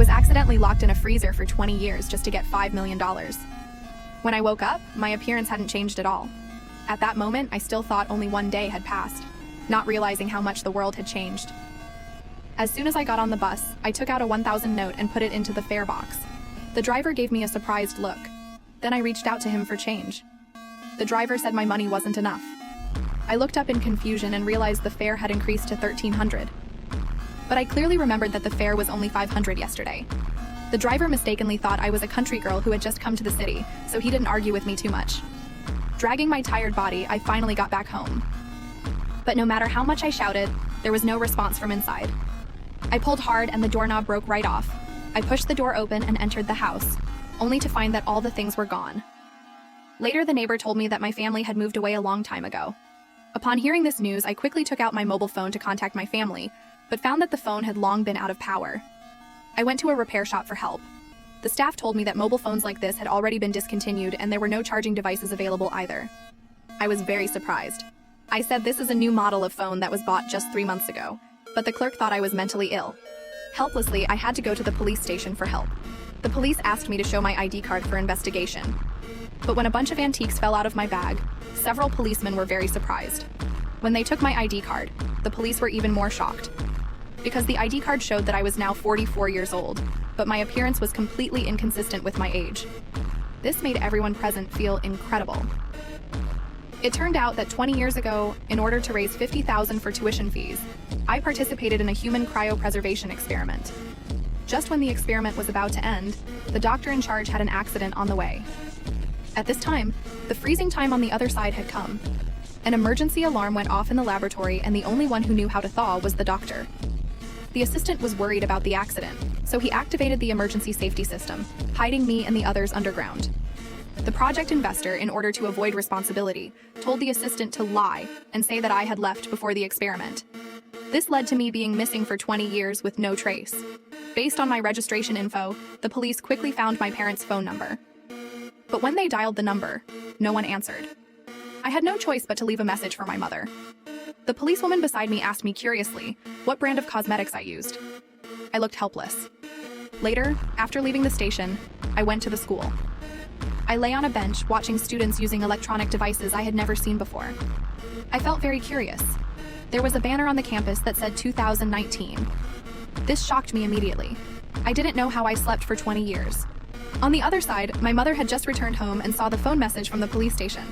was accidentally locked in a freezer for 20 years just to get $5 million. When I woke up, my appearance hadn't changed at all. At that moment, I still thought only one day had passed, not realizing how much the world had changed. As soon as I got on the bus, I took out a 1,000 note and put it into the fare box. The driver gave me a surprised look. Then I reached out to him for change. The driver said my money wasn't enough. I looked up in confusion and realized the fare had increased to $1,300. But I clearly remembered that the fare was only $500 yesterday. The driver mistakenly thought I was a country girl who had just come to the city, so he didn't argue with me too much. Dragging my tired body, I finally got back home. But no matter how much I shouted, there was no response from inside. I pulled hard and the doorknob broke right off. I pushed the door open and entered the house, only to find that all the things were gone. Later, the neighbor told me that my family had moved away a long time ago. Upon hearing this news, I quickly took out my mobile phone to contact my family, but found that the phone had long been out of power. I went to a repair shop for help. The staff told me that mobile phones like this had already been discontinued and there were no charging devices available either. I was very surprised. I said this is a new model of phone that was bought just 3 months ago, but the clerk thought I was mentally ill. Helplessly, I had to go to the police station for help. The police asked me to show my ID card for investigation. But when a bunch of antiques fell out of my bag, several policemen were very surprised. When they took my ID card, the police were even more shocked. Because the ID card showed that I was now 44 years old, but my appearance was completely inconsistent with my age. This made everyone present feel incredible. It turned out that 20 years ago, in order to raise $50,000 for tuition fees, I participated in a human cryopreservation experiment. Just when the experiment was about to end, the doctor in charge had an accident on the way. At this time, the freezing time on the other side had come. An emergency alarm went off in the laboratory and the only one who knew how to thaw was the doctor. The assistant was worried about the accident, so he activated the emergency safety system, hiding me and the others underground. The project investor, in order to avoid responsibility, told the assistant to lie and say that I had left before the experiment. This led to me being missing for 20 years with no trace. Based on my registration info, the police quickly found my parents' phone number. But when they dialed the number, no one answered. I had no choice but to leave a message for my mother. The policewoman beside me asked me curiously what brand of cosmetics I used. I looked helpless. Later, after leaving the station, I went to the school. I lay on a bench watching students using electronic devices I had never seen before. I felt very curious. There was a banner on the campus that said 2019. This shocked me immediately. I didn't know how I slept for 20 years. On the other side, my mother had just returned home and saw the phone message from the police station.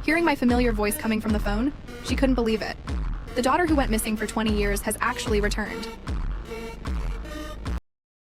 Hearing my familiar voice coming from the phone, she couldn't believe it. The daughter who went missing for 20 years has actually returned.